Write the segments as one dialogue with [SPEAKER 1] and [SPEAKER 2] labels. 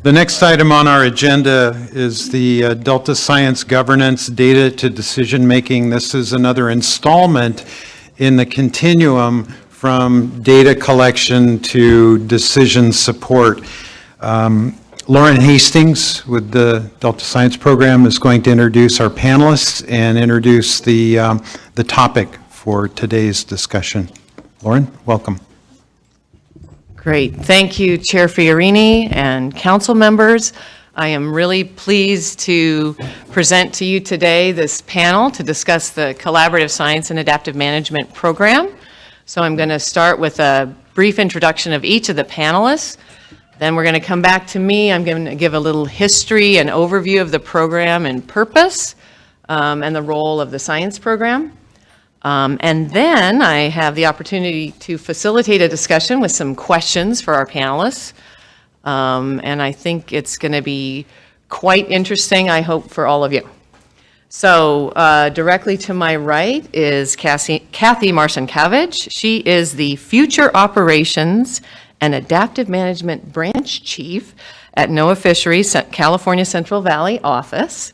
[SPEAKER 1] The next item on our agenda is the Delta Science Governance Data to Decision Making. This is another installment in the continuum from data collection to decision support. Lauren Hastings with the Delta Science Program is going to introduce our panelists and introduce the topic for today's discussion. Lauren, welcome.
[SPEAKER 2] Great. Thank you, Chair Fiorini and council members. I am really pleased to present to you today this panel to discuss the Collaborative Science and Adaptive Management Program. So I'm going to start with a brief introduction of each of the panelists. Then we're going to come back to me. I'm going to give a little history and overview of the program and purpose and the role of the science program. And then I have the opportunity to facilitate a discussion with some questions for our panelists. And I think it's going to be quite interesting, I hope, for all of you. So directly to my right is Kathy Marcinkiewicz. She is the Future Operations and Adaptive Management Branch Chief at NOAA Fisheries, California Central Valley office.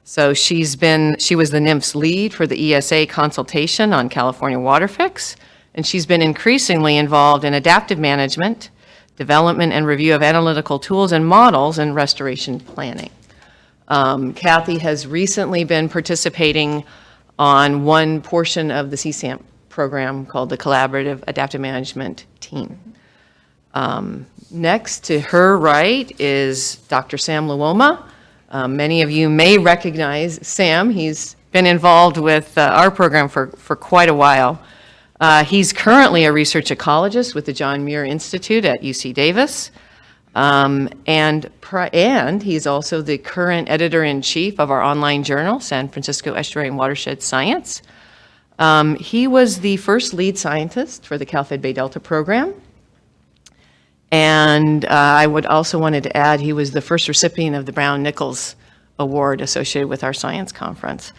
[SPEAKER 2] So she was the NIMS lead for the ESA consultation on California water fix, and she's been increasingly involved in adaptive management, development and review of analytical tools and models and restoration planning. Kathy has recently been participating on one portion of the CSAMP program called the Collaborative Adaptive Management Team. Next to her right is Dr. Sam Luoma. Many of you may recognize Sam. He's been involved with our program for quite a while. He's currently a research ecologist with the John Muir Institute at UC Davis. And he's also the current editor-in-chief of our online journal, San Francisco Estuary and Watershed Science. He was the first lead scientist for the Cal-Fed Bay Delta program. And I would also wanted to add he was the first recipient of the Brown-Nichols Award associated with our science conference.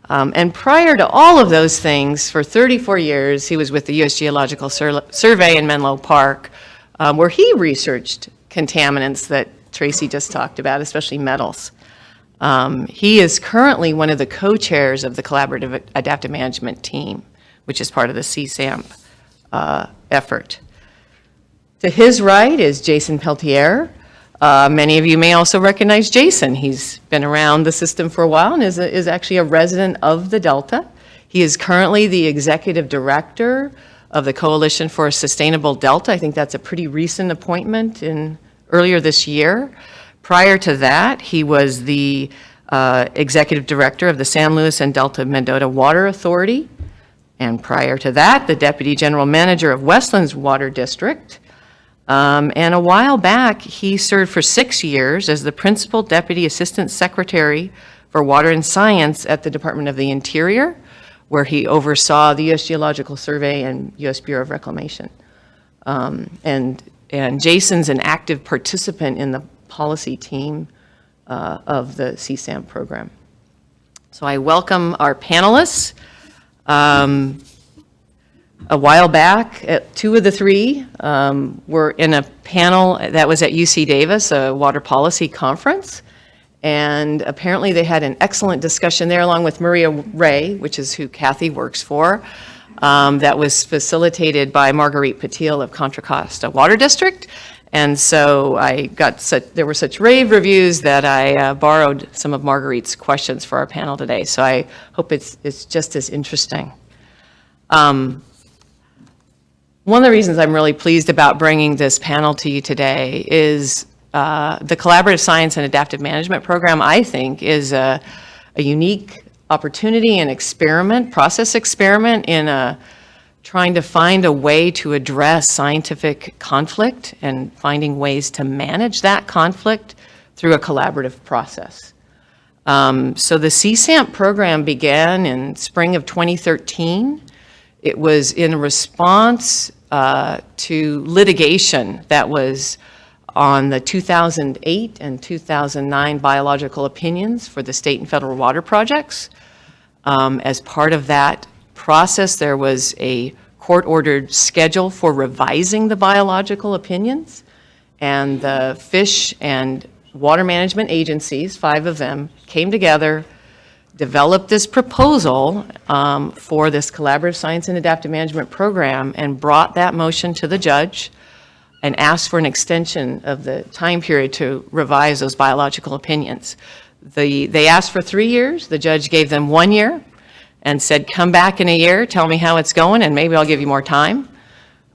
[SPEAKER 2] And prior to all of those things, for 34 years, he was with the U.S. Geological Survey in Menlo Park, where he researched contaminants that Tracy just talked about, especially metals. He is currently one of the co-chairs of the Collaborative Adaptive Management Team, which is part of the CSAMP effort. To his right is Jason Peltier. Many of you may also recognize Jason. He's been around the system for a while and is actually a resident of the Delta. He is currently the executive director of the Coalition for a Sustainable Delta. I think that's a pretty recent appointment earlier this year. Prior to that, he was the executive director of the San Luis and Delta Mendota Water Authority. And prior to that, the deputy general manager of Westlands Water District. And a while back, he served for 6 years as the Principal Deputy Assistant Secretary for Water and Science at the Department of the Interior, where he oversaw the U.S. Geological Survey and U.S. Bureau of Reclamation. And Jason's an active participant in the policy team of the CSAMP program. So I welcome our panelists. A while back, two of the three were in a panel that was at UC Davis, a water policy conference. And apparently they had an excellent discussion there along with Maria Ray, which is who Kathy works for, that was facilitated by Marguerite Patil of Contra Costa Water District. And so there were such rave reviews that I borrowed some of Marguerite's questions for our panel today. So I hope it's just as interesting. One of the reasons I'm really pleased about bringing this panel to you today is the Collaborative Science and Adaptive Management Program, I think, is a unique opportunity and process experiment in trying to find a way to address scientific conflict and finding ways to manage that conflict through a collaborative process. So the CSAMP program began in spring of 2013. It was in response to litigation that was on the 2008 and 2009 biological opinions for the state and federal water projects. As part of that process, there was a court-ordered schedule for revising the biological opinions. and the fish and water management agencies, 5 of them, came together, developed this proposal for this collaborative science and adaptive management program, and brought that motion to the judge and asked for an extension of the time period to revise those biological opinions. They asked for 3 years. The judge gave them 1 year and said, come back in a year, tell me how it's going, and maybe I'll give you more time.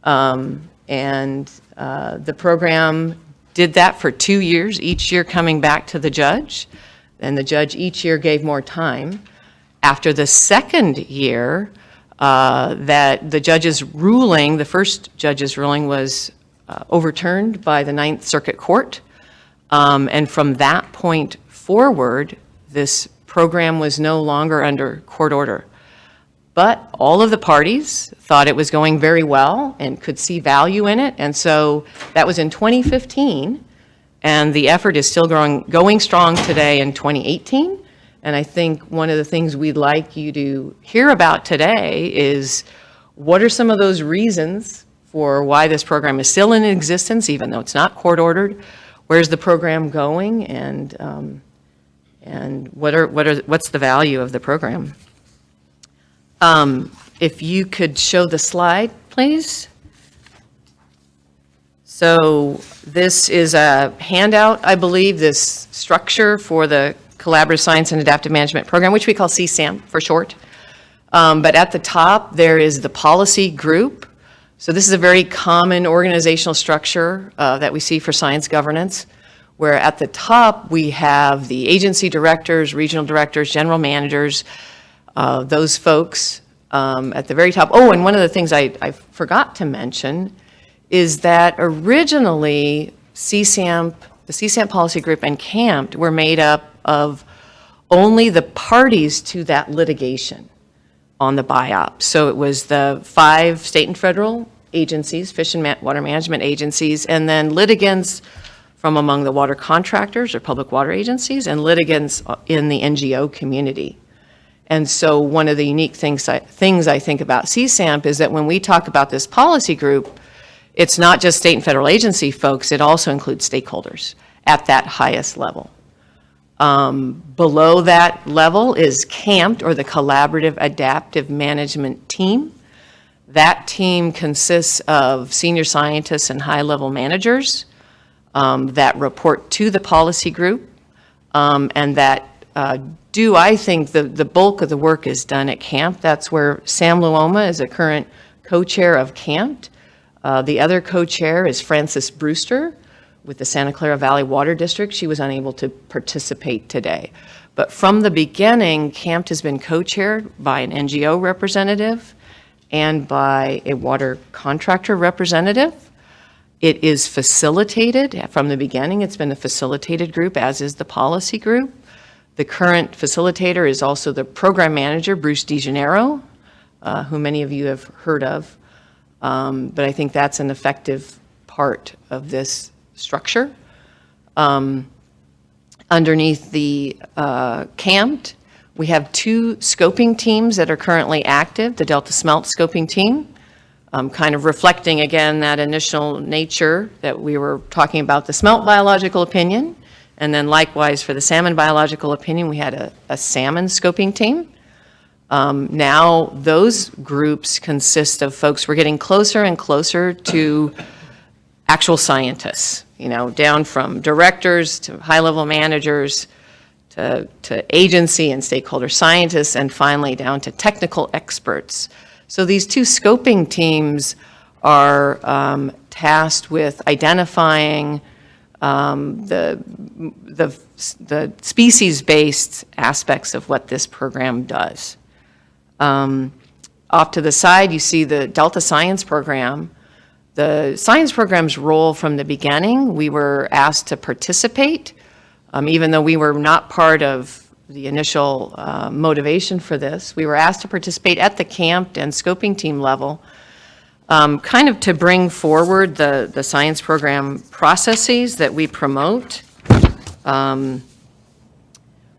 [SPEAKER 2] The program did that for 2 years, each year coming back to the judge, and the judge each year gave more time. After the second year, that the judge's ruling, the first judge's ruling was overturned by the Ninth Circuit Court, and from that point forward, this program was no longer under court order. But all of the parties thought it was going very well and could see value in it, and so that was in 2015, and the effort is still going strong today in 2018. And I think one of the things we'd like you to hear about today is what are some of those reasons for why this program is still in existence, even though it's not court-ordered? Where's the program going, and what's the value of the program? If you could show the slide, please. So this is a handout, I believe, this structure for the Collaborative Science and Adaptive Management Program, which we call CSAMP for short. But at the top, there is the policy group. So this is a very common organizational structure that we see for science governance, where at the top we have the agency directors, regional directors, general managers, those folks at the very top. Oh, and one of the things I forgot to mention is that originally CSAMP, the CSAMP policy group and CAMP were made up of only the parties to that litigation on the BIOP. So it was the 5 state and federal agencies, fish and water management agencies, and then litigants from among the water contractors or public water agencies and litigants in the NGO community. And so one of the unique things I think about CSAMP is that when we talk about this policy group, it's not just state and federal agency folks, it also includes stakeholders at that highest level. Below that level is CAMP, or the Collaborative Adaptive Management Team. That team consists of senior scientists and high-level managers that report to the policy group, and that I think the bulk of the work is done at CAMP. That's where Sam Luoma is a current co-chair of CAMP. The other co-chair is Frances Brewster with the Santa Clara Valley Water District. She was unable to participate today. But from the beginning, CAMP has been co-chaired by an NGO representative and by a water contractor representative. It is facilitated. From the beginning, it's been a facilitated group, as is the policy group. The current facilitator is also the program manager, Bruce DeGennaro, who many of you have heard of. But I think that's an effective part of this structure. Underneath the CAMP, we have 2 scoping teams that are currently active, the Delta Smelt scoping team, kind of reflecting again that initial nature that we were talking about, the smelt biological opinion, and then likewise for the salmon biological opinion, we had a salmon scoping team. Now those groups consist of folks, we're getting closer and closer to actual scientists, down from directors to high-level managers to agency and stakeholder scientists, and finally down to technical experts. So these 2 scoping teams are tasked with identifying the species-based aspects of what this program does. Off to the side, you see the Delta Science Program. The science program's role from the beginning, we were asked to participate, even though we were not part of the initial motivation for this. We were asked to participate at the CAMP and scoping team level, kind of to bring forward the science program processes that we promote,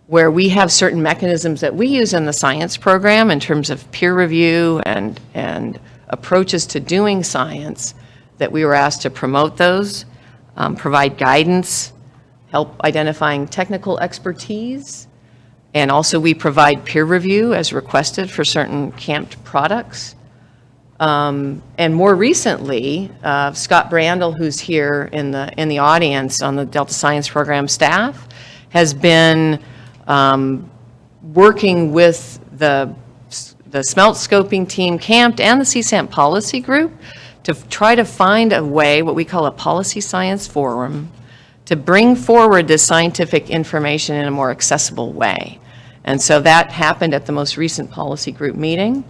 [SPEAKER 2] where we have certain mechanisms that we use in the science program in terms of peer review and approaches to doing science, that we were asked to promote those. provide guidance, help identifying technical expertise, and also we provide peer review as requested for certain camped products. And more recently, Scott Brandel, who's here in the audience on the Delta Science Program staff, has been working with the SMELT scoping team, CAMPT, and the CSAMP policy group to try to find a way, what we call a policy science forum, to bring forward this scientific information in a more accessible way. And so that happened at the most recent policy group meeting.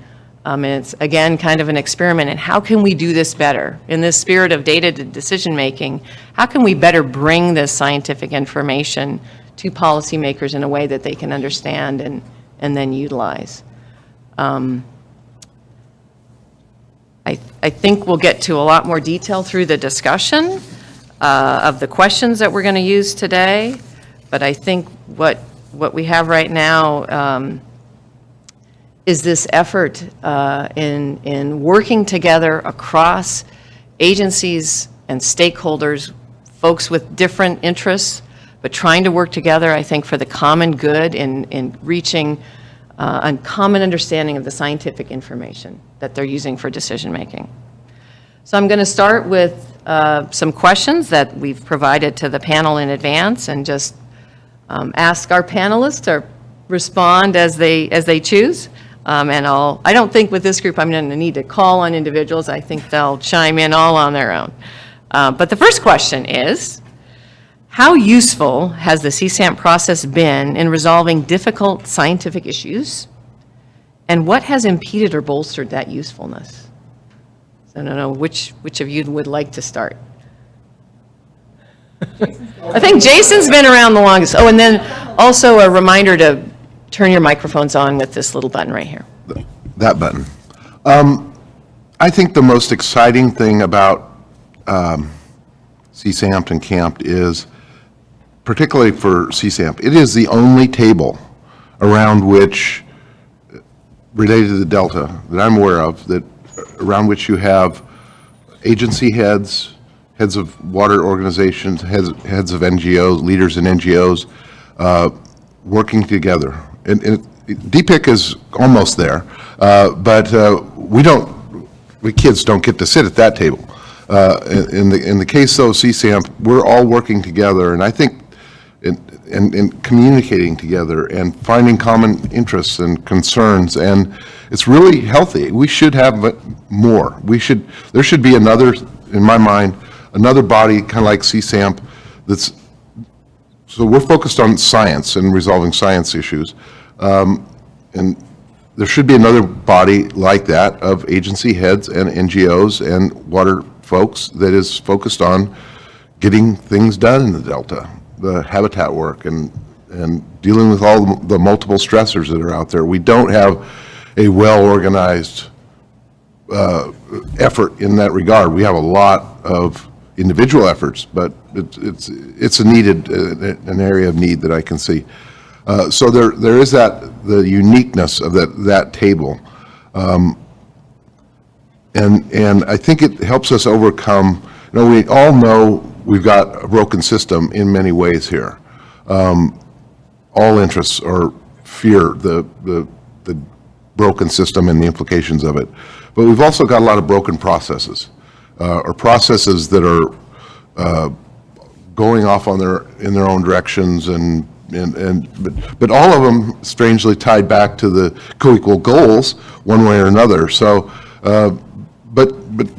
[SPEAKER 2] And it's, again, kind of an experiment in how can we do this better? In this spirit of data decision-making, how can we better bring this scientific information to policymakers in a way that they can understand and then utilize? I think we'll get to a lot more detail through the discussion of the questions that we're going to use today, but I think what we have right now is this effort in working together across agencies and stakeholders, folks with different interests, but trying to work together, I think, for the common good in reaching a common understanding of the scientific information that they're using for decision-making. So I'm going to start with some questions that we've provided to the panel in advance and just ask our panelists to respond as they choose. And I don't think with this group I'm going to need to call on individuals. I think they'll chime in all on their own. But the first question is, how useful has the CSAMP process been in resolving difficult scientific issues? And what has impeded or bolstered that usefulness? So I don't know which of you would like to start. I think Jason's been around the longest. Oh, and then also a reminder to turn your microphones on with this little button right here.
[SPEAKER 3] That button. I think the most exciting thing about CSAMP and CAMPT is, particularly for CSAMP, it is the only table around which, related to the Delta, that I'm aware of, that around which you have agency heads, heads of water organizations, heads of NGOs, leaders in NGOs, working together. And DPIC is almost there, but we kids don't get to sit at that table. In the case of CSAMP, we're all working together, and I think in communicating together and finding common interests and concerns, and it's really healthy. We should have more. There should be another, in my mind, another body kind of like CSAMP so we're focused on science and resolving science issues. And there should be another body like that of agency heads and NGOs and water folks that is focused on getting things done in the Delta, the habitat work and dealing with all the multiple stressors that are out there. We don't have a well-organized effort in that regard. We have a lot of individual efforts, but it's a needed, an area of need that I can see. So there is the uniqueness of that table, and I think it helps us overcome. We all know we've got a broken system in many ways here. All interests or fear the broken system and the implications of it, but we've also got a lot of broken processes, or processes that are going off in their own directions, but all of them strangely tied back to the co-equal goals one way or another. So, but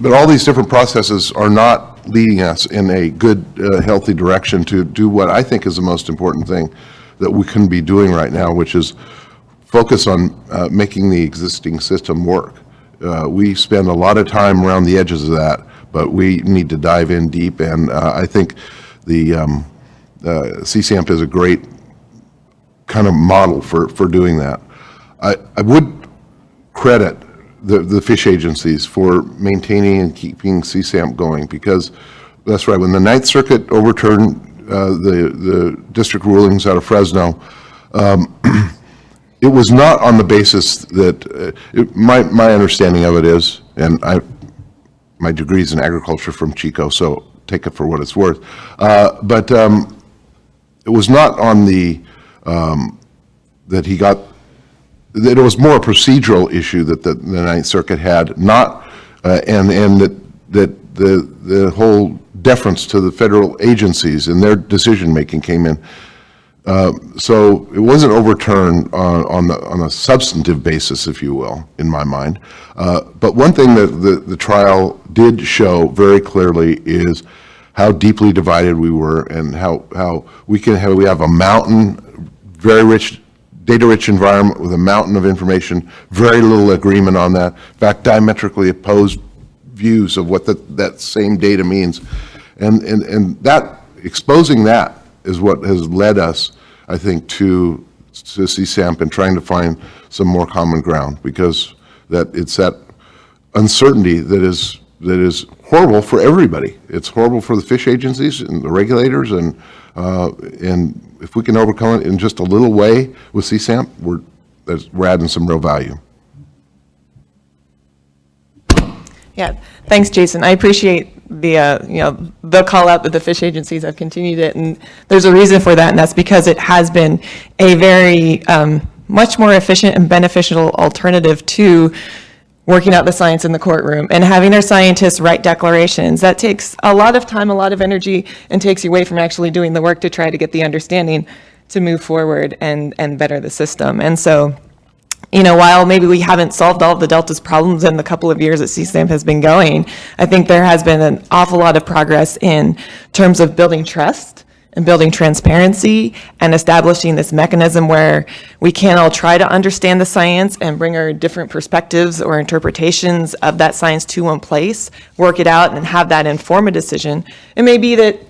[SPEAKER 3] all these different processes are not leading us in a good, healthy direction to do what I think is the most important thing that we can be doing right now, which is focus on making the existing system work. We spend a lot of time around the edges of that, but we need to dive in deep, and I think the CSAMP is a great kind of model for doing that. I would credit the fish agencies for maintaining and keeping CSAMP going, because that's right, when the Ninth Circuit overturned the district rulings out of Fresno, it was not on the basis that, my understanding of it is, and my degree's in agriculture from Chico, so take it for what it's worth. But it was not on the, that he got, that it was more a procedural issue that the Ninth Circuit had, not, and that the whole deference to the federal agencies and their decision-making came in. So it wasn't overturned on a substantive basis, if you will, in my mind. But one thing that the trial did show very clearly is how deeply divided we were, and how we have a mountain, very rich, data-rich environment with a mountain of information, very little agreement on that. In fact, diametrically opposed views of what that same data means. And that, exposing that is what has led us, I think, to CSAMP and trying to find some more common ground, because that it's that uncertainty that is horrible for everybody. It's horrible for the fish agencies and the regulators, and if we can overcome it in just a little way with CSAMP, we're adding some real value.
[SPEAKER 4] Yeah, thanks, Jason. I appreciate the call out that the fish agencies have continued it, and there's a reason for that, and that's because it has been a very much more efficient and beneficial alternative to working out the science in the courtroom and having our scientists write declarations. That takes a lot of time, a lot of energy, and takes you away from actually doing the work to try to get the understanding to move forward and better the system. And so, while maybe we haven't solved all of the Delta's problems in the couple of years that CSAMP has been going, I think there has been an awful lot of progress in terms of building trust and building transparency and establishing this mechanism where we can all try to understand the science and bring our different perspectives or interpretations of that science to one place, work it out, and have that inform a decision. It may be that,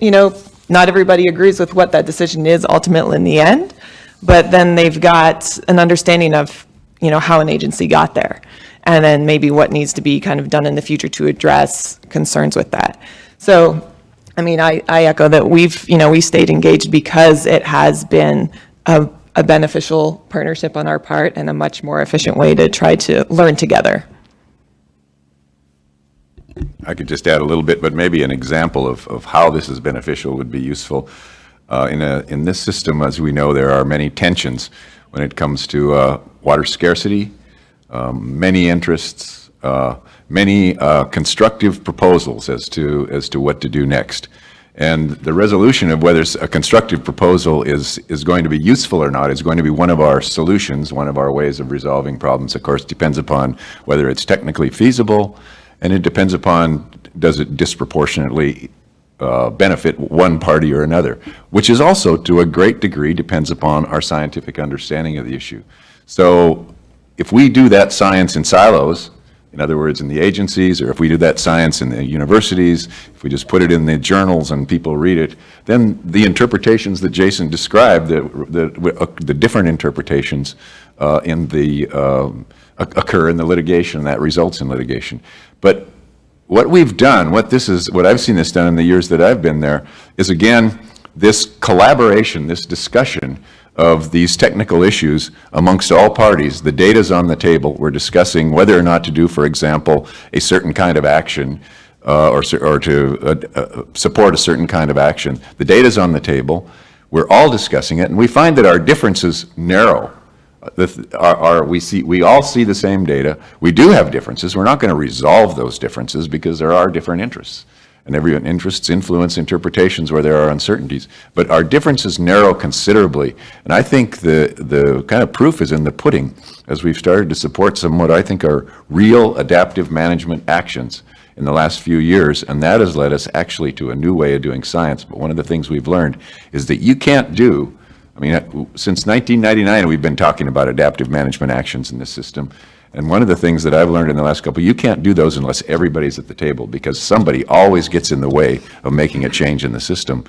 [SPEAKER 4] not everybody agrees with what that decision is ultimately in the end, but then they've got an understanding of how an agency got there, and then maybe what needs to be kind of done in the future to address concerns with that. So, I echo that we stayed engaged because it has been a beneficial partnership on our part and a much more efficient way to try to learn together.
[SPEAKER 5] I could just add a little bit, but maybe an example of how this is beneficial would be useful. In this system, as we know, there are many tensions when it comes to water scarcity, many interests, many constructive proposals as to what to do next. And the resolution of whether a constructive proposal is going to be useful or not is going to be one of our solutions, one of our ways of resolving problems. Of course, depends upon whether it's technically feasible, and it depends upon, does it disproportionately benefit one party or another, which is also, to a great degree, depends upon our scientific understanding of the issue. So if we do that science in silos, in other words, in the agencies, or if we do that science in the universities, if we just put it in the journals and people read it, then the interpretations that Jason described, the different interpretations occur in the litigation, that results in litigation. But what we've done, what I've seen this done in the years that I've been there, is again, this collaboration, this discussion of these technical issues amongst all parties. The data's on the table. We're discussing whether or not to do, for example, a certain kind of action or to support a certain kind of action. The data's on the table. We're all discussing it, and we find that our differences narrow. We all see the same data. We do have differences. We're not going to resolve those differences because there are different interests. And every interests influence interpretations where there are uncertainties. But our differences narrow considerably. And I think the kind of proof is in the pudding as we've started to support some what I think are real adaptive management actions in the last few years. And that has led us actually to a new way of doing science. But one of the things we've learned is that you can't do, since 1999 we've been talking about adaptive management actions in this system. And one of the things that I've learned in the last couple, you can't do those unless everybody's at the table, because somebody always gets in the way of making a change in the system,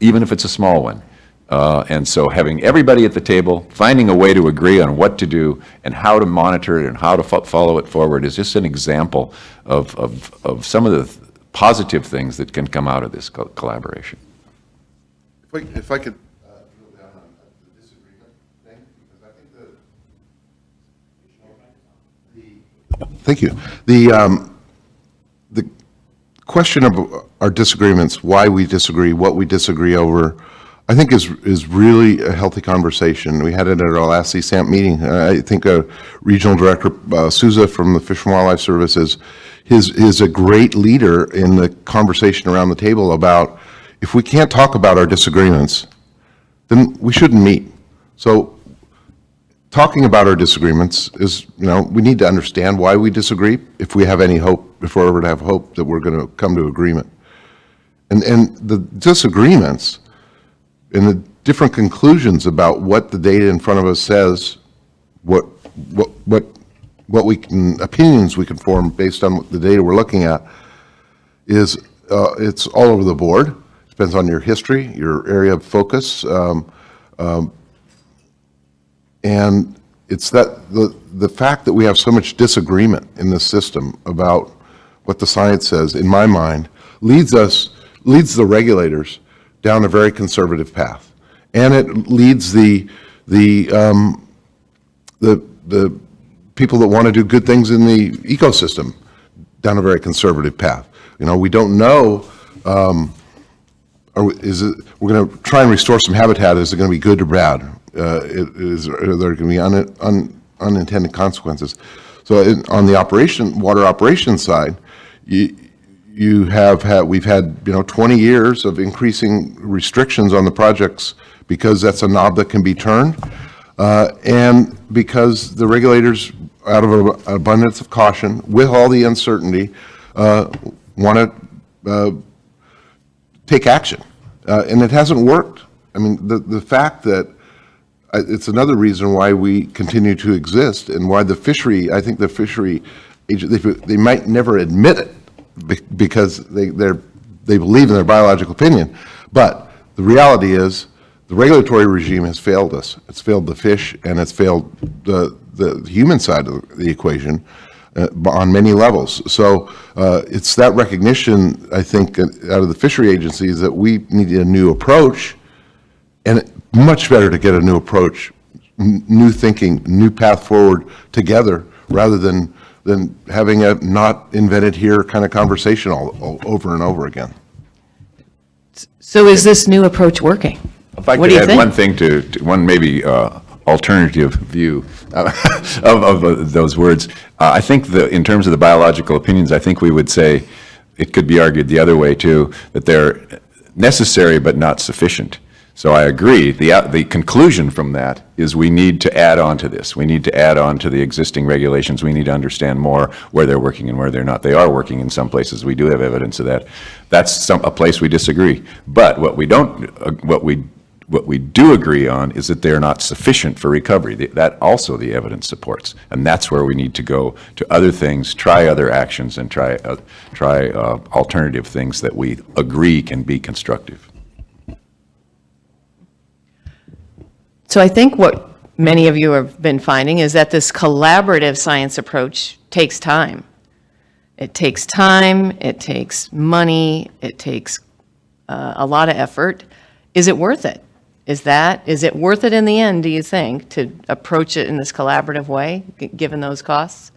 [SPEAKER 5] even if it's a small one. And so having everybody at the table, finding a way to agree on what to do and how to monitor it and how to follow it forward is just an example of some of the positive things that can come out of this collaboration.
[SPEAKER 3] If I could drill down on the disagreement thing, because I think thank you. The question of our disagreements, why we disagree, what we disagree over, I think is really a healthy conversation. We had it at our last CSAMP meeting. I think Regional Director Souza from the Fish and Wildlife Service is a great leader in the conversation around the table about if we can't talk about our disagreements, then we shouldn't meet. So talking about our disagreements is, we need to understand why we disagree if we have any hope, if we're ever to have hope that we're going to come to agreement. And the disagreements and the different conclusions about what the data in front of us says, what opinions we can form based on the data we're looking at is, it's all over the board. It depends on your history, your area of focus, and it's that the fact that we have so much disagreement in this system about what the science says, in my mind, leads the regulators down a very conservative path, and it leads the people that want to do good things in the ecosystem down a very conservative path. We don't know. We're going to try and restore some habitat. Is it going to be good or bad? Are there going to be unintended consequences? So on the water operations side, we've had 20 years of increasing restrictions on the projects because that's a knob that can be turned, and because the regulators, out of an abundance of caution, with all the uncertainty, want to take action, and it hasn't worked. I mean, the fact that it's another reason why we continue to exist, and why I think the fishery agent, they might never admit it because they believe in their biological opinion, but the reality is the regulatory regime has failed us. It's failed the fish, and it's failed the human side of the equation on many levels. So it's that recognition, I think, out of the fishery agencies that we need a new approach, and much better to get a new approach, new thinking, new path forward together, rather than having a not invented here kind of conversation all over and over again.
[SPEAKER 2] So is this new approach working?
[SPEAKER 5] If I
[SPEAKER 2] What
[SPEAKER 5] could
[SPEAKER 2] do you
[SPEAKER 5] add
[SPEAKER 2] think?
[SPEAKER 5] one thing to one maybe alternative view of those words, I think in terms of the biological opinions, I think we would say, it could be argued the other way too, that they're necessary but not sufficient. So I agree. The conclusion from that is we need to add on to this. We need to add on to the existing regulations. We need to understand more where they're working and where they're not. They are working in some places. We do have evidence of that. That's a place we disagree. But what we do agree on is that they're not sufficient for recovery. That also the evidence supports. And that's where we need to go to other things, try other actions, and try alternative things that we agree can be constructive.
[SPEAKER 2] So I think what many of you have been finding is that this collaborative science approach takes time. It takes time, it takes money, it takes a lot of effort. Is it worth it? Is it worth it in the end, do you think, to approach it in this collaborative way, given those costs?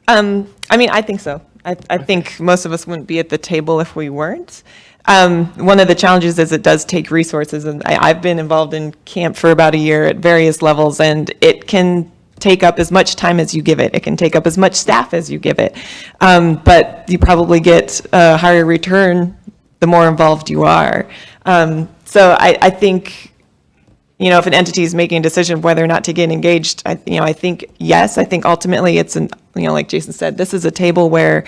[SPEAKER 4] I think so. I think most of us wouldn't be at the table if we weren't. One of the challenges is it does take resources, and I've been involved in camp for about a year at various levels, and it can take up as much time as you give it. It can take up as much staff as you give it. But you probably get a higher return the more involved you are. So I think, if an entity is making a decision of whether or not to get engaged, I think, yes, I think ultimately it's like Jason said, this is a table where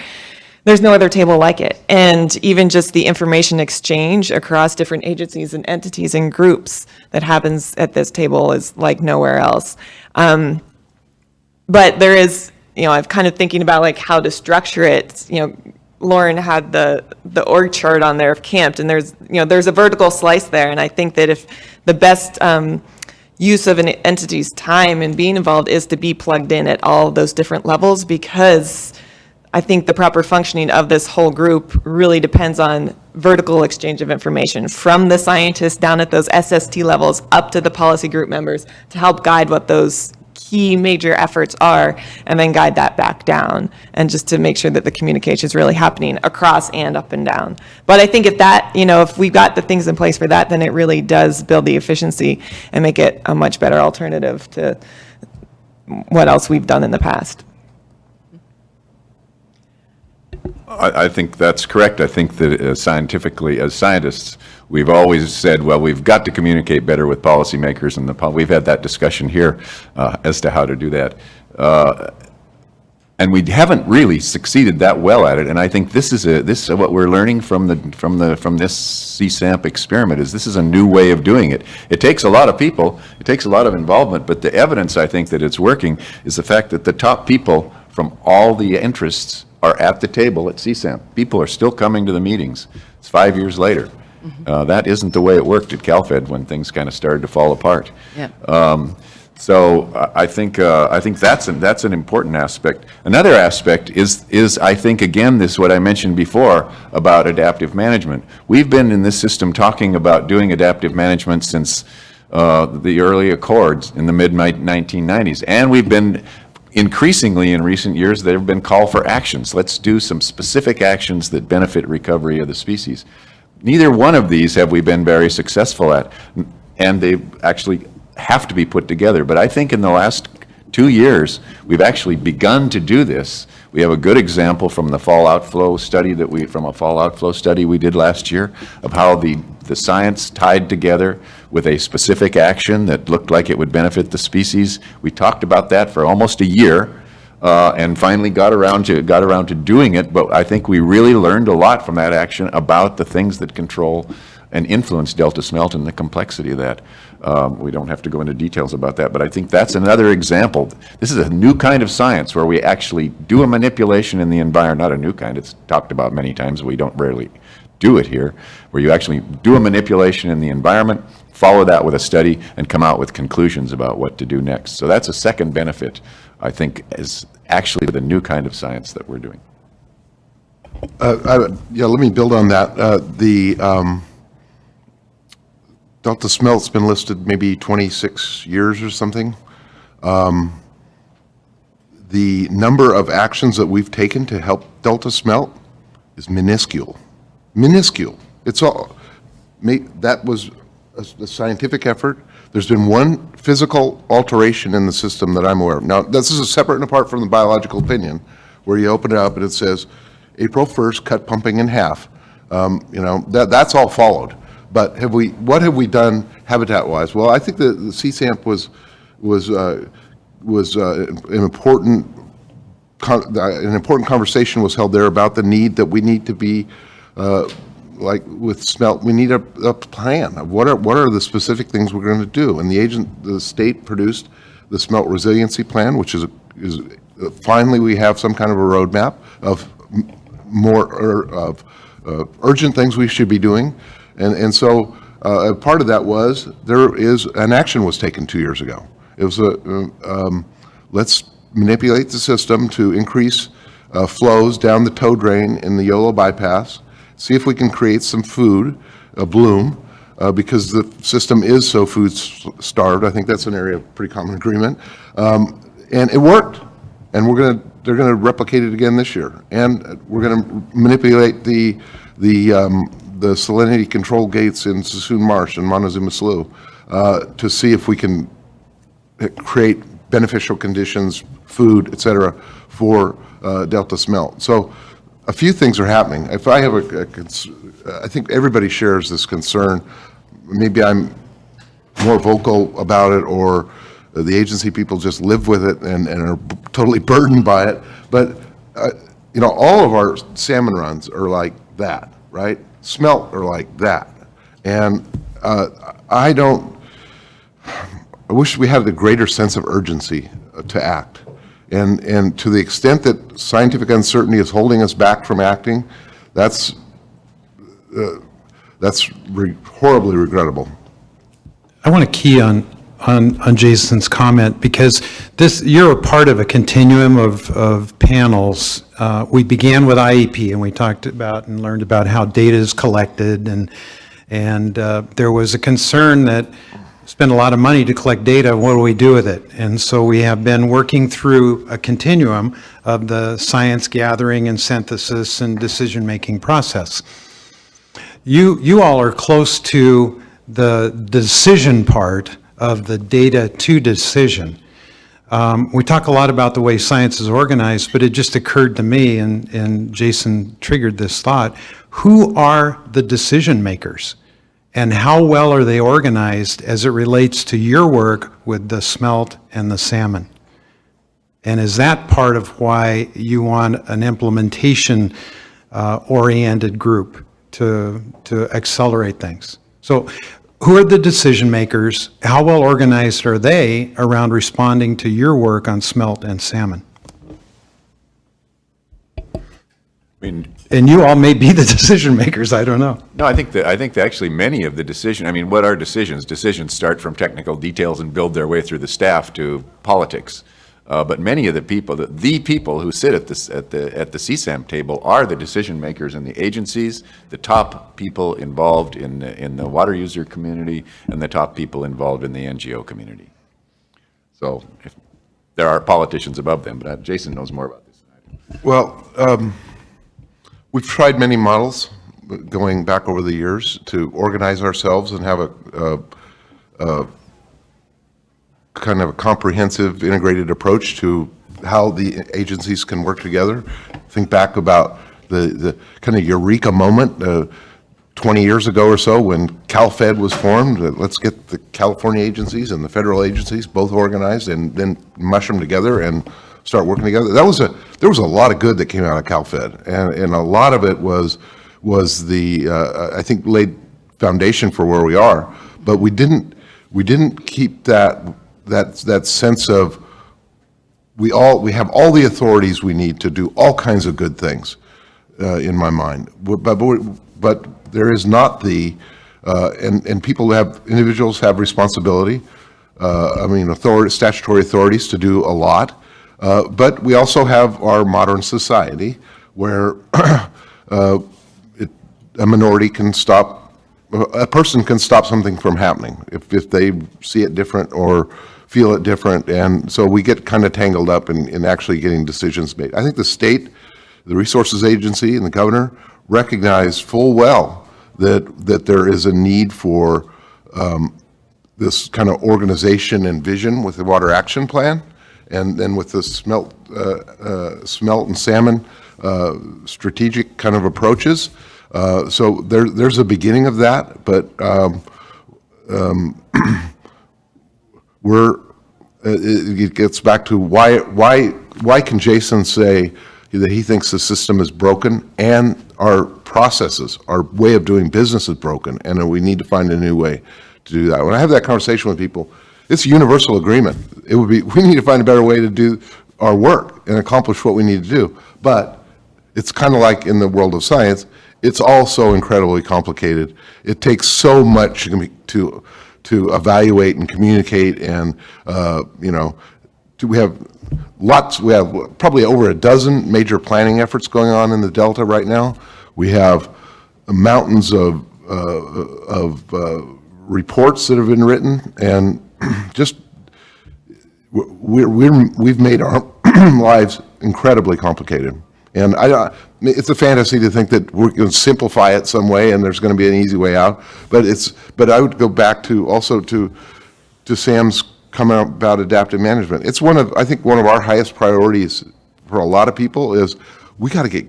[SPEAKER 4] there's no other table like it. And even just the information exchange across different agencies and entities and groups that happens at this table is like nowhere else. But there is, I'm kind of thinking about like how to structure it. Lauren had the org chart on there of CAMP, and there's a vertical slice there. And I think that if the best use of an entity's time and being involved is to be plugged in at all those different levels, because I think the proper functioning of this whole group really depends on vertical exchange of information from the scientists down at those SST levels up to the policy group members to help guide what those key major efforts are, and then guide that back down, and just to make sure that the communication is really happening across and up and down. But I think if that, if we've got the things in place for that, then it really does build the efficiency and make it a much better alternative to what else we've done in the past.
[SPEAKER 5] I think that's correct. I think that scientifically, as scientists, we've always said, well, we've got to communicate better with policymakers, and we've had that discussion here as to how to do that. And we haven't really succeeded that well at it. And I think this is what we're learning from this CSAMP experiment. This is a new way of doing it. It takes a lot of people, it takes a lot of involvement, but the evidence, I think, that it's working is the fact that the top people from all the interests are at the table at CSAMP. People are still coming to the meetings. It's 5 years later. That isn't the way it worked at CalFed when things kind of started to fall apart.
[SPEAKER 2] Yeah.
[SPEAKER 5] So I think that's an important aspect. Another aspect is I think, again, this what I mentioned before about adaptive management. We've been in this system talking about doing adaptive management since the early Accords in the mid-1990s, and we've been increasingly in recent years, there have been call for actions. Let's do some specific actions that benefit recovery of the species. Neither one of these have we been very successful at, and they actually have to be put together. But I think in the last 2 years, we've actually begun to do this. We have a good example from the fallout flow study from a fallout flow study we did last year of how the science tied together with a specific action that looked like it would benefit the species. We talked about that for almost a year and finally got around to doing it. But I think we really learned a lot from that action about the things that control and influence delta smelt and the complexity of that. We don't have to go into details about that, but I think that's another example. This is a new kind of science where we actually do a manipulation in the environment. Not a new kind, it's talked about many times. We don't rarely do it here, where you actually do a manipulation in the environment, follow that with a study, and come out with conclusions about what to do next. So that's a second benefit, I think, is actually the new kind of science that we're doing.
[SPEAKER 3] Yeah, let me build on that. Delta smelt's been listed maybe 26 years or something. The number of actions that we've taken to help delta smelt is minuscule. Minuscule. It's all, that was a scientific effort. There's been one physical alteration in the system that I'm aware of. Now, this is separate and apart from the biological opinion, where you open it up and it says, April 1st, cut pumping in half. That's all followed. But what have we done habitat-wise? Well, I think the CSAMP was an important conversation was held there about the need that we need to be, like with smelt, we need a plan of what are the specific things we're going to do. And the state produced the smelt resiliency plan, which is finally we have some kind of a roadmap of urgent things we should be doing. And so part of that was an action was taken 2 years ago. It was let's manipulate the system to increase flows down the tow drain in the Yolo bypass, see if we can create some food, a bloom, because the system is so food starved. I think that's an area of pretty common agreement. And it worked. And they're going to replicate it again this year. And we're going to manipulate the salinity control gates in Sassoon Marsh and Montezuma Slough to see if we can create beneficial conditions, food, et cetera, for delta smelt. So a few things are happening. If I have I think everybody shares this concern. Maybe I'm more vocal about it, or the agency people just live with it and are totally burdened by it. But all of our salmon runs are like that, right? Smelt are like that. And I wish we had a greater sense of urgency to act. And to the extent that scientific uncertainty is holding us back from acting, that's horribly regrettable.
[SPEAKER 1] I want to key on Jason's comment, because you're a part of a continuum of panels. We began with IEP, and we talked about and learned about how data is collected, and there was a concern that spend a lot of money to collect data, what do we do with it? And so we have been working through a continuum of the science gathering and synthesis and decision-making process. You all are close to the decision part of the data to decision. We talk a lot about the way science is organized, but it just occurred to me, and Jason triggered this thought, who are the decision makers? And how well are they organized as it relates to your work with the smelt and the salmon? And is that part of why you want an implementation oriented group to accelerate things? So who are the decision makers? How well organized are they around responding to your work on smelt and salmon?
[SPEAKER 5] I mean,
[SPEAKER 1] And you all may be the decision makers, I don't know.
[SPEAKER 5] no, I think that actually many of the decision, I mean, what are decisions? Decisions start from technical details and build their way through the staff to politics. But many of the people, the people who sit at the CSAM table are the decision makers in the agencies, the top people involved in the water user community, and the top people involved in the NGO community. So if, there are politicians above them, but Jason knows more about this than I do.
[SPEAKER 3] Well, we've tried many models going back over the years to organize ourselves and have a kind of a comprehensive, integrated approach to how the agencies can work together. Think back about the kind of eureka moment 20 years ago or so when CalFed was formed. Let's get the California agencies and the federal agencies both organized and then mush them together and start working together. There was a lot of good that came out of CalFed, and a lot of it was the I think laid foundation for where we are. But we didn't keep that sense of we have all the authorities we need to do all kinds of good things in my mind. But there is not the and individuals have responsibility. I mean, statutory authorities to do a lot. But we also have our modern society where a minority can stop, a person can stop something from happening if they see it different or feel it different. And so we get kind of tangled up in actually getting decisions made. I think the state, the resources agency, and the governor recognize full well that there is a need for this kind of organization and vision with the Water Action Plan. And then with the smelt and salmon strategic kind of approaches. So there's a beginning of that, but it gets back to why can Jason say that he thinks the system is broken and our processes, our way of doing business is broken, and we need to find a new way to do that. When I have that conversation with people, it's a universal agreement. It would be, we need to find a better way to do our work and accomplish what we need to do. But it's kind of like in the world of science, it's all so incredibly complicated. It takes so much to evaluate and communicate, and we have probably over a dozen major planning efforts going on in the Delta right now. We have mountains of reports that have been written, and just we've made our lives incredibly complicated. And it's a fantasy to think that we're going to simplify it some way and there's going to be an easy way out. But I would go back to Sam's comment about adaptive management. It's I think one of our highest priorities for a lot of people is we got to get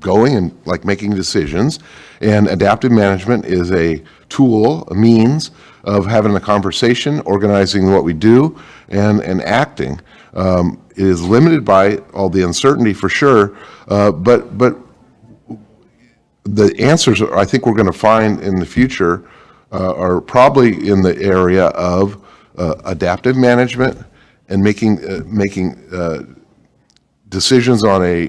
[SPEAKER 3] going and like making decisions. And adaptive management is a tool, a means of having a conversation, organizing what we do, and acting. It is limited by all the uncertainty for sure, but the answers I think we're going to find in the future are probably in the area of adaptive management and making decisions on a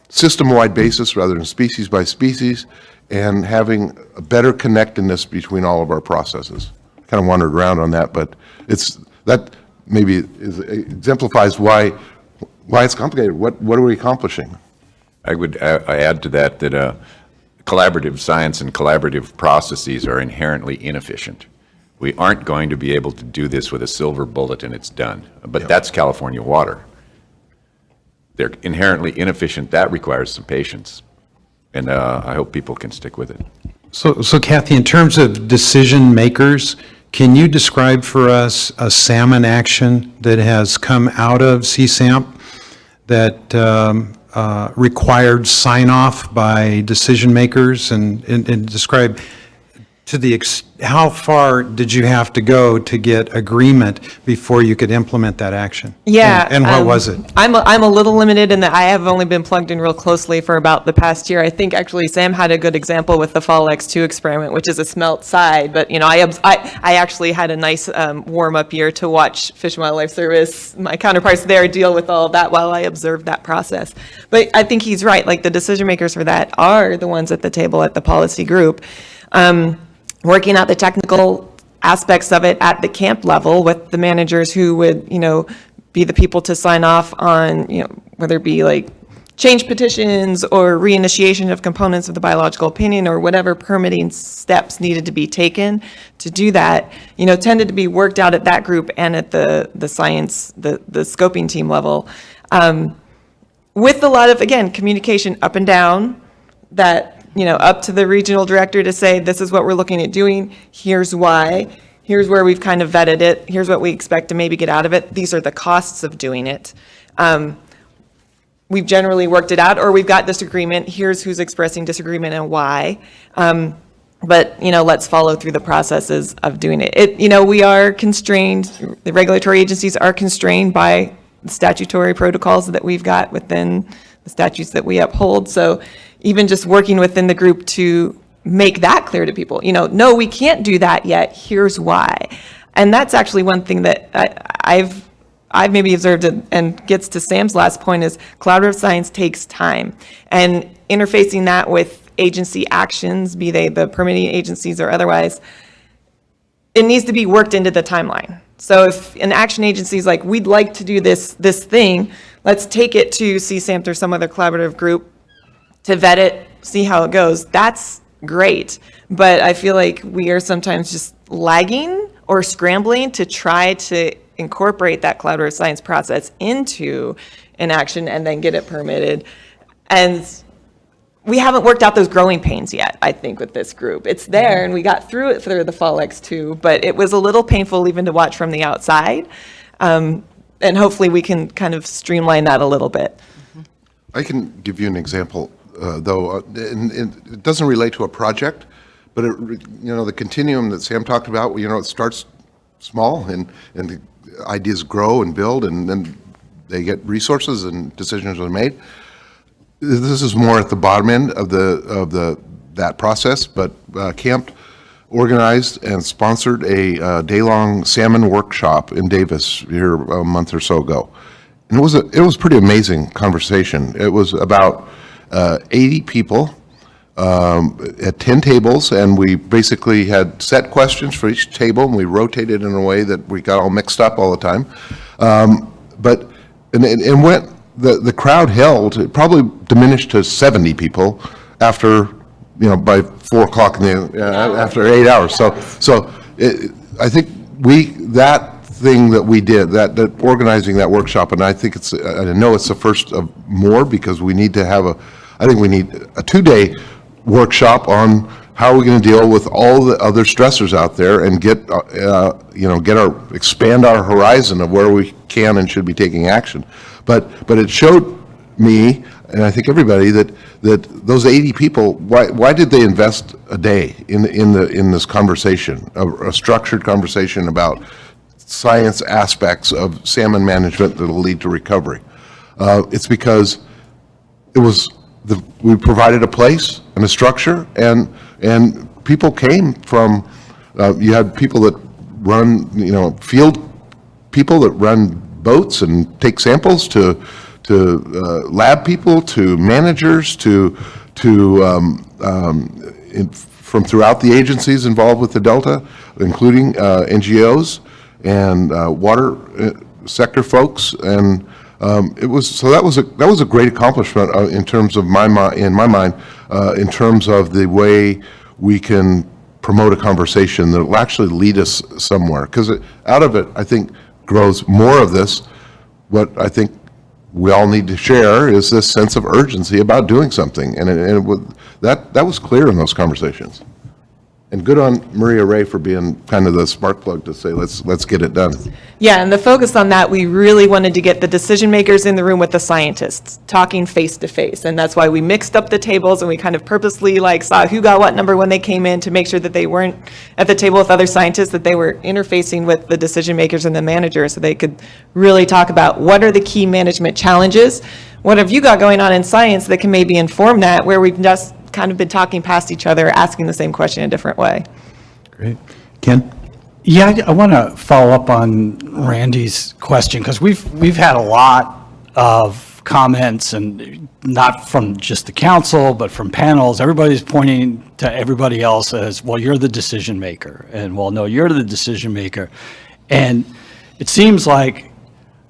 [SPEAKER 3] system-wide basis rather than species by species, and having a better connectedness between all of our processes. Kind of wandered around on that, but that maybe exemplifies why it's complicated. What are we accomplishing?
[SPEAKER 5] I would add to that collaborative science and collaborative processes are inherently inefficient. We aren't going to be able to do this with a silver bullet and it's done. But that's California water. They're inherently inefficient. That requires some patience. And I hope people can stick with it.
[SPEAKER 1] So Kathy, in terms of decision makers, can you describe for us a salmon action that has come out of CSAMP that required sign-off by decision makers and describe to the, how far did you have to go to get agreement before you could implement that action?
[SPEAKER 4] Yeah.
[SPEAKER 1] And what was it?
[SPEAKER 4] I'm a little limited in that I have only been plugged in real closely for about the past year. I think actually Sam had a good example with the Fall X2 experiment, which is a smelt side. But, I actually had a nice warm-up year to watch Fish and Wildlife Service, my counterparts there, deal with all of that while I observed that process. But I think he's right. Like, the decision makers for that are the ones at the table at the policy group. Working out the technical aspects of it at the camp level with the managers who would, be the people to sign off on, whether it be like change petitions or reinitiation of components of the biological opinion or whatever permitting steps needed to be taken to do that, tended to be worked out at that group and at the science, the scoping team level. With a lot of, again, communication up and down that, up to the regional director to say, this is what we're looking at doing, here's why, here's where we've kind of vetted it, here's what we expect to maybe get out of it, these are the costs of doing it. We've generally worked it out, or we've got disagreement, here's who's expressing disagreement and why. But, let's follow through the processes of doing it. We are constrained, the regulatory agencies are constrained by the statutory protocols that we've got within the statutes that we uphold. So even just working within the group to make that clear to people, no, we can't do that yet, here's why. And that's actually one thing that I've maybe observed and gets to Sam's last point is collaborative science takes time. And interfacing that with agency actions, be they the permitting agencies or otherwise, it needs to be worked into the timeline. So if an action agency is like, we'd like to do this thing, let's take it to CSAMP or some other collaborative group to vet it, see how it goes. That's great. But I feel like we are sometimes just lagging or scrambling to try to incorporate that collaborative science process into an action and then get it permitted. And we haven't worked out those growing pains yet, I think, with this group. It's there, and we got through it through the Fall X2, but it was a little painful even to watch from the outside. And hopefully we can kind of streamline that a little bit.
[SPEAKER 3] I can give you an example, though, and it doesn't relate to a project, but the continuum that Sam talked about, it starts small and the ideas grow and build, and then they get resources and decisions are made. This is more at the bottom end of that process, but CAMP organized and sponsored a day-long salmon workshop in Davis here a month or so ago. And it was pretty amazing conversation. It was about 80 people at 10 tables, and we basically had set questions for each table, and we rotated in a way that we got all mixed up all the time. But the crowd held, it probably diminished to 70 people after, by 4 o'clock after 8 hours. I think that thing that we did, that organizing that workshop, and I think I know it's the first of more, because we need to have I think we need a 2-day workshop on how we're going to deal with all the other stressors out there and expand our horizon of where we can and should be taking action. But it showed me, and I think everybody, that those 80 people, why did they invest a day in this conversation, a structured conversation about science aspects of salmon management that will lead to recovery? It's because we provided a place and a structure, and people came from. You had people that run, field people that run boats and take samples, to lab people, to managers, from throughout the agencies involved with the Delta, including NGOs and water sector folks, and that was a great accomplishment in terms of in my mind, in terms of the way we can promote a conversation that will actually lead us somewhere. Because out of it, I think, grows more of this. What I think we all need to share is this sense of urgency about doing something. And that was clear in those conversations. And good on Maria Ray for being kind of the spark plug to say, let's get it done.
[SPEAKER 4] Yeah, and the focus on that, we really wanted to get the decision makers in the room with the scientists, talking face to face. And that's why we mixed up the tables and we kind of purposely saw who got what number when they came in to make sure that they weren't at the table with other scientists, that they were interfacing with the decision makers and the manager so they could really talk about what are the key management challenges, what have you got going on in science that can maybe inform that, where we've just kind of been talking past each other, asking the same question in a different way.
[SPEAKER 1] Great. Ken?
[SPEAKER 6] Yeah, I want to follow up on Randy's question, because we've had a lot of comments, and not from just the council, but from panels. Everybody's pointing to everybody else as, well, you're the decision maker, and, well, no, you're the decision maker. And it seems like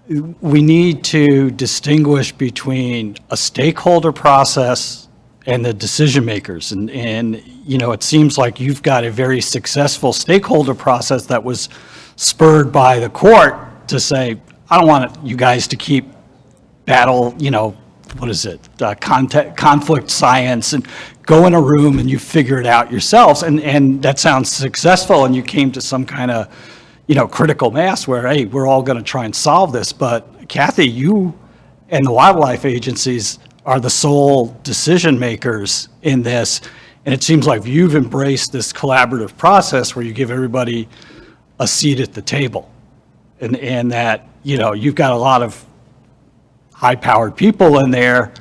[SPEAKER 6] we need to distinguish between a stakeholder process and the decision makers. And it seems like you've got a very successful stakeholder process that was spurred by the court to say, I don't want you guys to keep conflict science, and go in a room and you figure it out yourselves. And that sounds successful, and you came to some kind of, critical mass where, hey, we're all going to try and solve this. But Kathy, you and the wildlife agencies are the sole decision makers in this. And it seems like you've embraced this collaborative process where you give everybody a seat at the table. And that, you've got a lot of high-powered people in there,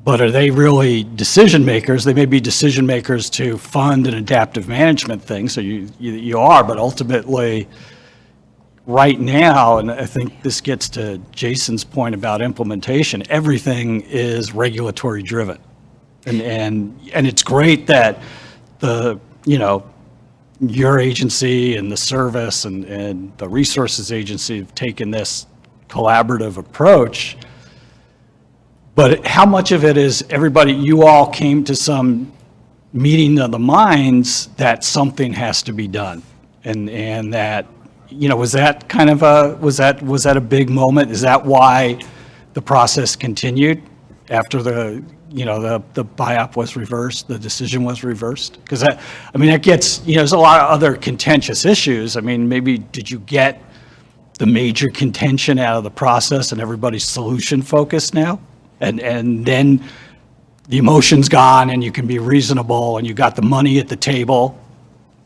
[SPEAKER 6] but are they really decision makers? They may be decision makers to fund an adaptive management thing, so you are, but ultimately, right now, and I think this gets to Jason's point about implementation, everything is regulatory driven. And it's great that your agency and the service and the resources agency have taken this collaborative approach. But how much of it is you all came to some meeting of the minds that something has to be done? And that, was that kind of was that a big moment? Is that why the process continued after the BIOP was reversed, the decision was reversed? Because that gets, there's a lot of other contentious issues. Maybe did you get the major contention out of the process and everybody's solution focused now? And then the emotion's gone and you can be reasonable and you got the money at the table.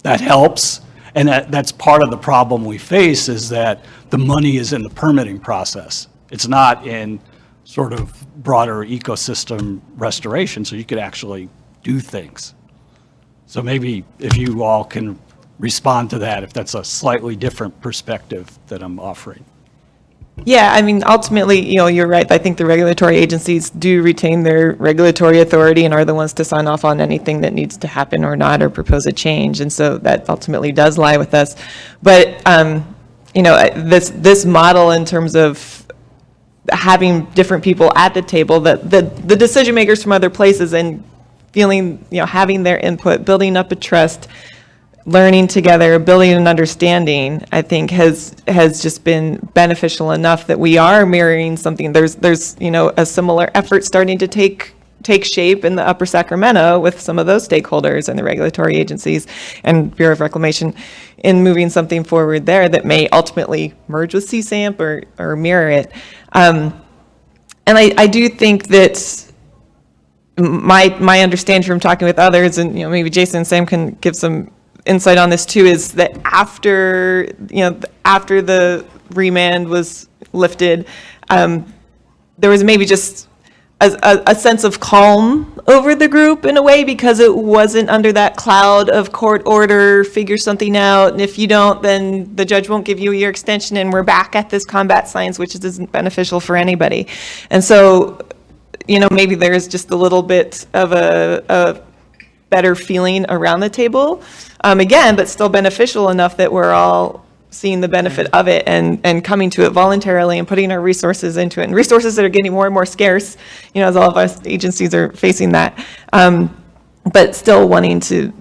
[SPEAKER 6] That helps. And that's part of the problem we face, is that the money is in the permitting process. It's not in sort of broader ecosystem restoration, so you could actually do things. So maybe if you all can respond to that, if that's a slightly different perspective that I'm offering.
[SPEAKER 4] Yeah, ultimately, you're right. I think the regulatory agencies do retain their regulatory authority and are the ones to sign off on anything that needs to happen or not, or propose a change. And so that ultimately does lie with us. But, this model in terms of having different people at the table, the decision makers from other places, and feeling, having their input, building up a trust, learning together, building an understanding, I think has just been beneficial enough that we are mirroring something. There's a similar effort starting to take shape in the Upper Sacramento with some of those stakeholders and the regulatory agencies and Bureau of Reclamation in moving something forward there that may ultimately merge with CSAMP or mirror it. And I do think that my understanding from talking with others, and maybe Jason and Sam can give some insight on this too, is that after the remand was lifted, there was maybe just a sense of calm over the group in a way, because it wasn't under that cloud of court order, figure something out, and if you don't, then the judge won't give you your extension, and we're back at this combat science, which isn't beneficial for anybody. And so, maybe there's just a little bit of a better feeling around the table, again, but still beneficial enough that we're all seeing the benefit of it and coming to it voluntarily and putting our resources into it, and resources that are getting more and more scarce, as all of us agencies are facing that, but still wanting to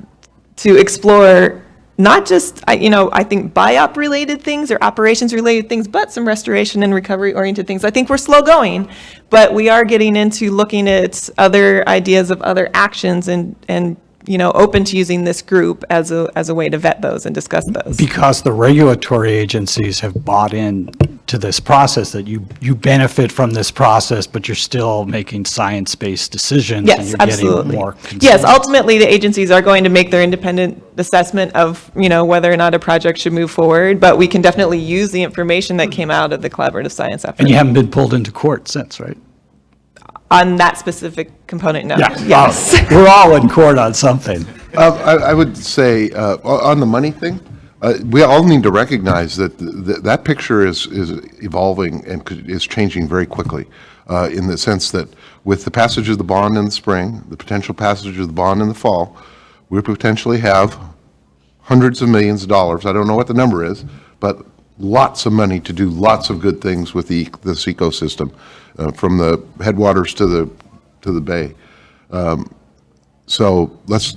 [SPEAKER 4] to explore not just, I think BIOP-related things or operations-related things, but some restoration and recovery-oriented things. I think we're slow going, but we are getting into looking at other ideas of other actions and open to using this group as a way to vet those and discuss those.
[SPEAKER 6] Because the regulatory agencies have bought in to this process, that you benefit from this process, but you're still making science-based decisions. And
[SPEAKER 4] Yes,
[SPEAKER 6] you're
[SPEAKER 4] absolutely.
[SPEAKER 6] getting more
[SPEAKER 4] Yes,
[SPEAKER 6] consensus.
[SPEAKER 4] ultimately, the agencies are going to make their independent assessment of, whether or not a project should move forward, but we can definitely use the information that came out of the collaborative science effort.
[SPEAKER 6] And you haven't been pulled into court since, right?
[SPEAKER 4] On that specific component, no.
[SPEAKER 6] Yeah.
[SPEAKER 4] Yes.
[SPEAKER 6] We're all in court on something.
[SPEAKER 3] I would say, on the money thing, we all need to recognize that that picture is evolving and is changing very quickly, in the sense that with the passage of the bond in the spring, the potential passage of the bond in the fall, we potentially have hundreds of millions of dollars. I don't know what the number is, but lots of money to do lots of good things with this ecosystem, from the headwaters to the bay. So let's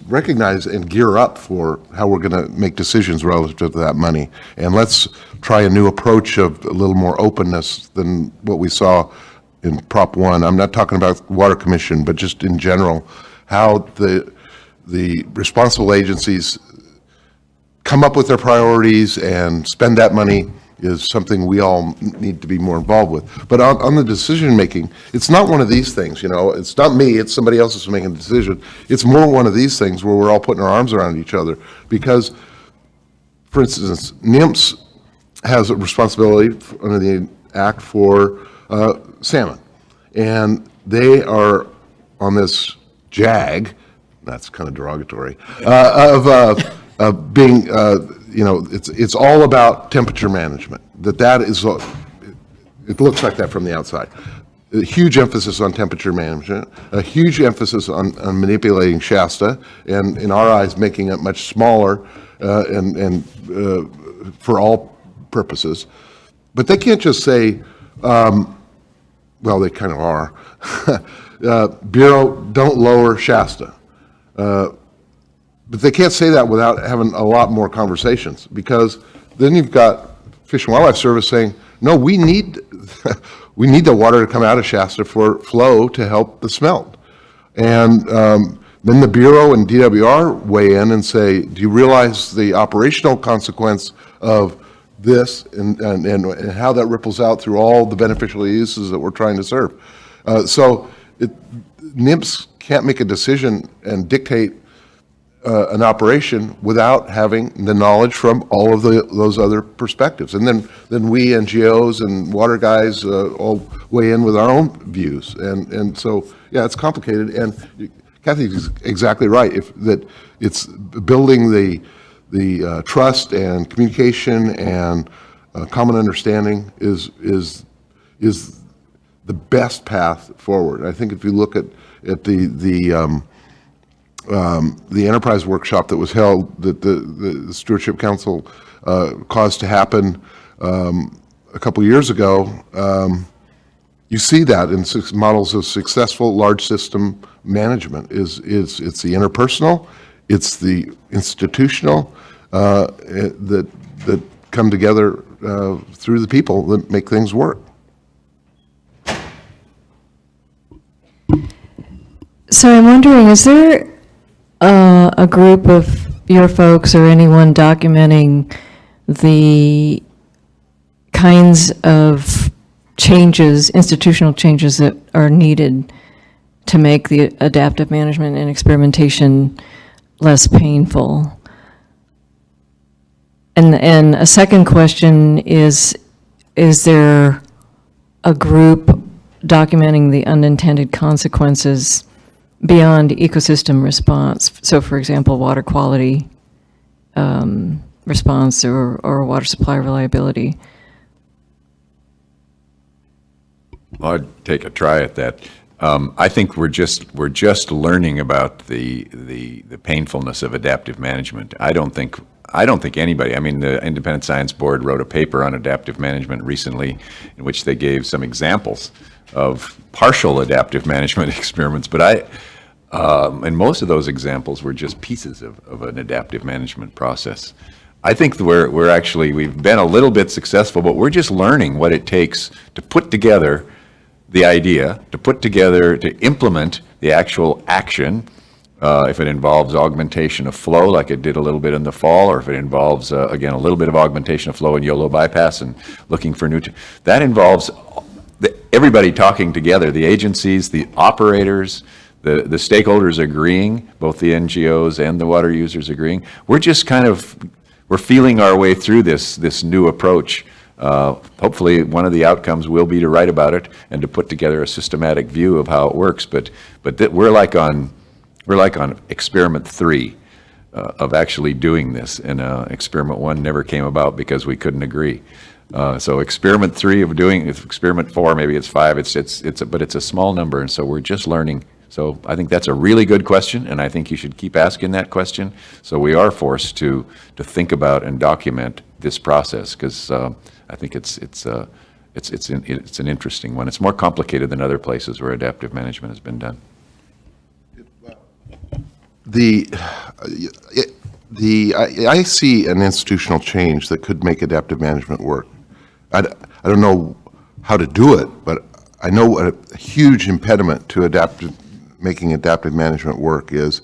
[SPEAKER 3] recognize and gear up for how we're going to make decisions relative to that money. And let's try a new approach of a little more openness than what we saw in Prop 1. I'm not talking about Water Commission, but just in general, how the responsible agencies come up with their priorities and spend that money is something we all need to be more involved with. But on the decision-making, it's not one of these things, It's not me, it's somebody else that's making the decision. It's more one of these things where we're all putting our arms around each other. Because, for instance, NIMS has a responsibility under the Act for salmon. And they are on this JAG, that's kind of derogatory, of being, it's all about temperature management. That is, it looks like that from the outside. A huge emphasis on temperature management, a huge emphasis on manipulating Shasta, and in our eyes, making it much smaller and for all purposes. But they can't just say, well, they kind of are. Bureau, don't lower Shasta. But they can't say that without having a lot more conversations, because then you've got Fish and Wildlife Service saying, no, we need the water to come out of Shasta for flow to help the smelt. And then the Bureau and DWR weigh in and say, do you realize the operational consequence of this and how that ripples out through all the beneficial uses that we're trying to serve? So NIMS can't make a decision and dictate an operation without having the knowledge from all of those other perspectives. And then we, NGOs and water guys, all weigh in with our own views. And so, yeah, it's complicated. And Kathy's exactly right. That it's building the trust and communication and common understanding is the best path forward. I think if you look at the enterprise workshop that was held, that the Stewardship Council caused to happen a couple years ago, you see that in models of successful large system management. It's the interpersonal, it's the institutional that come together through the people that make things work.
[SPEAKER 7] So I'm wondering, is there a group of your folks or anyone documenting the kinds of changes, institutional changes that are needed to make the adaptive management and experimentation less painful? And a second question is there a group documenting the unintended consequences beyond ecosystem response? So, for example, water quality response or water supply reliability.
[SPEAKER 5] Well, I'd take a try at that. I think we're just learning about the painfulness of adaptive management. I don't think anybody. I mean, the Independent Science Board wrote a paper on adaptive management recently, in which they gave some examples of partial adaptive management experiments. But And most of those examples were just pieces of an adaptive management process. I think that we've been a little bit successful, but we're just learning what it takes to put together the idea, to implement the actual action, if it involves augmentation of flow, like it did a little bit in the fall, or if it involves, again, a little bit of augmentation of flow in YOLO bypass and looking for that involves everybody talking together, the agencies, the operators, the stakeholders agreeing, both the NGOs and the water users agreeing. We're just we're feeling our way through this new approach. Hopefully, one of the outcomes will be to write about it and to put together a systematic view of how it works. But we're like on experiment 3 of actually doing this, and experiment 1 never came about because we couldn't agree. So experiment 3 of doing experiment 4, maybe it's 5. But it's a small number, and so we're just learning. So I think that's a really good question, and I think you should keep asking that question. So we are forced to think about and document this process, because I think it's an interesting one. It's more complicated than other places where adaptive management has been done.
[SPEAKER 3] I see an institutional change that could make adaptive management work. I don't know how to do it, but I know what a huge impediment to making adaptive management work is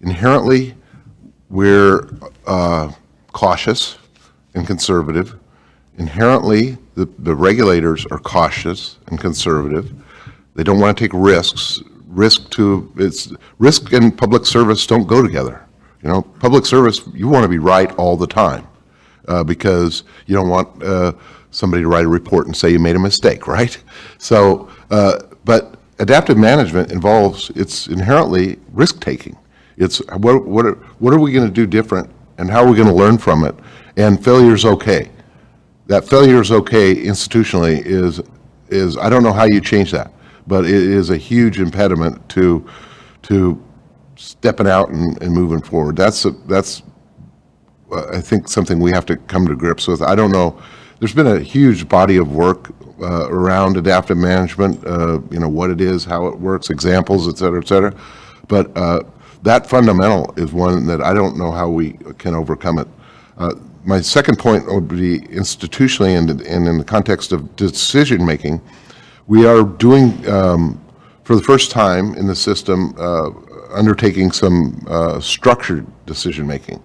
[SPEAKER 3] inherently we're cautious and conservative. Inherently, the regulators are cautious and conservative. They don't want to take risks. Risk and public service don't go together. Public service, you want to be right all the time, because you don't want somebody to write a report and say you made a mistake, right? So, but adaptive management it's inherently risk-taking. It's what are we going to do different, and how are we going to learn from it? And failure is okay. That failure is okay institutionally is I don't know how you change that, but it is a huge impediment to stepping out and moving forward. That's I think something we have to come to grips with. I don't know. There's been a huge body of work around adaptive management, what it is, how it works, examples, et cetera, but that fundamental is one that I don't know how we can overcome it. My second point would be institutionally and in the context of decision-making, we are doing, for the first time in the system, undertaking some structured decision-making.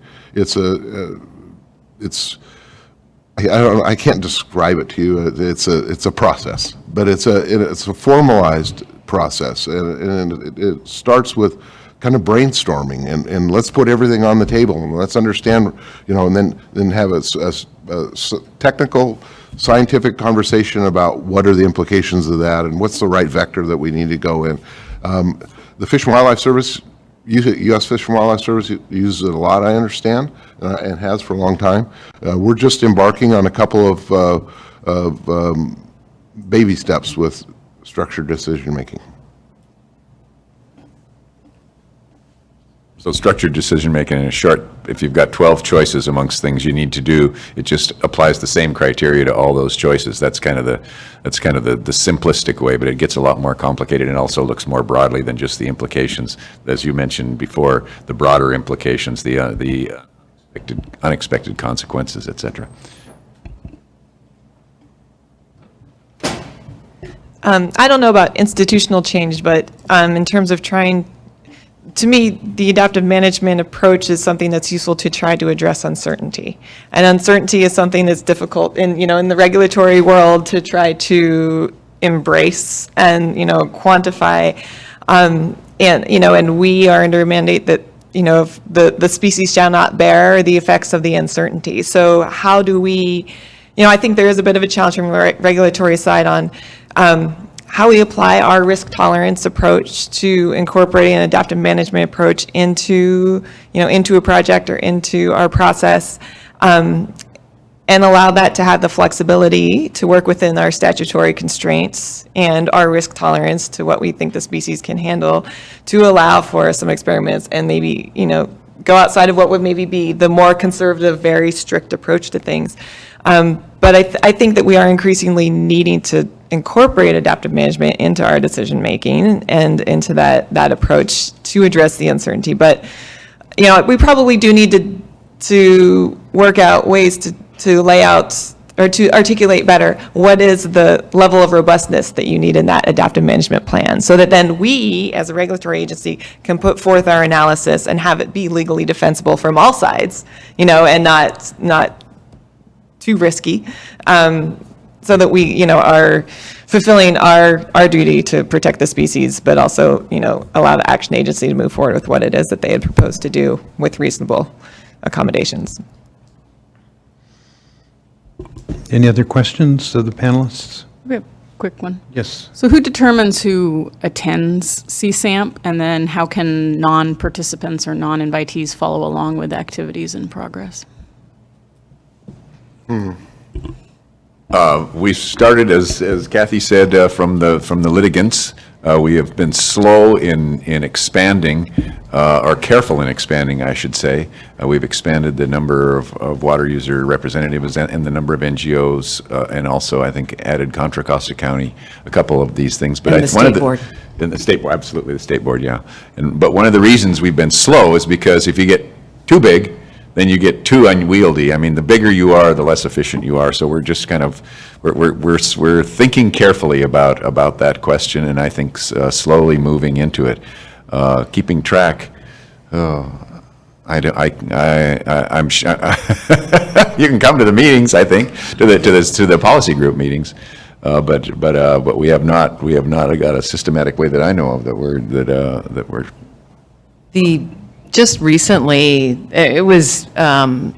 [SPEAKER 3] I can't describe it to you. It's a process, but it's a formalized process, and it starts with kind of brainstorming and let's put everything on the table and let's understand, and then have a technical, scientific conversation about what are the implications of that and what's the right vector that we need to go in. The Fish and Wildlife Service, U.S. Fish and Wildlife Service uses it a lot, I understand, and has for a long time. We're just embarking on a couple of baby steps with structured decision-making.
[SPEAKER 5] So structured decision-making in a short, if you've got 12 choices amongst things you need to do, it just applies the same criteria to all those choices. That's kind of the simplistic way, but it gets a lot more complicated and also looks more broadly than just the implications. As you mentioned before, the broader implications, the unexpected consequences, et cetera.
[SPEAKER 4] I don't know about institutional change, but in terms of to me, the adaptive management approach is something that's useful to try to address uncertainty. And uncertainty is something that's difficult in the regulatory world to try to embrace and, quantify. And we are under a mandate that, if the species shall not bear the effects of the uncertainty. So how do we, I think there is a bit of a challenge from the regulatory side on how we apply our risk tolerance approach to incorporating an adaptive management approach into a project or into our process, and allow that to have the flexibility to work within our statutory constraints and our risk tolerance to what we think the species can handle, to allow for some experiments and maybe, go outside of what would maybe be the more conservative, very strict approach to things. But I think that we are increasingly needing to incorporate adaptive management into our decision-making and into that approach to address the uncertainty. But, we probably do need to work out ways to lay out or to articulate better what is the level of robustness that you need in that adaptive management plan, so that then we, as a regulatory agency, can put forth our analysis and have it be legally defensible from all sides, and not too risky, so that we, are fulfilling our duty to protect the species, but also, allow the action agency to move forward with what it is that they had proposed to do with reasonable accommodations.
[SPEAKER 1] Any other questions of the panelists?
[SPEAKER 8] We have a quick one.
[SPEAKER 1] Yes.
[SPEAKER 8] So who determines who attends CSAMP, and then how can non-participants or non-invitees follow along with activities in progress?
[SPEAKER 5] We started, as Kathy said, from the litigants. We have been slow in expanding, or careful in expanding, I should say. We've expanded the number of water user representatives and the number of NGOs, and also, I think, added Contra Costa County, a couple of these things. But
[SPEAKER 2] And the state board.
[SPEAKER 5] And the state board, absolutely, the state board, yeah. But one of the reasons we've been slow is because if you get too big, then you get too unwieldy. I mean, the bigger you are, the less efficient you are. So we're just kind of, we're thinking carefully about that question, and I think slowly moving into it, keeping track. I'm sure you can come to the meetings. I think to the policy group meetings, but we have not got a systematic way that I know of that we're.
[SPEAKER 2] Just recently, there was a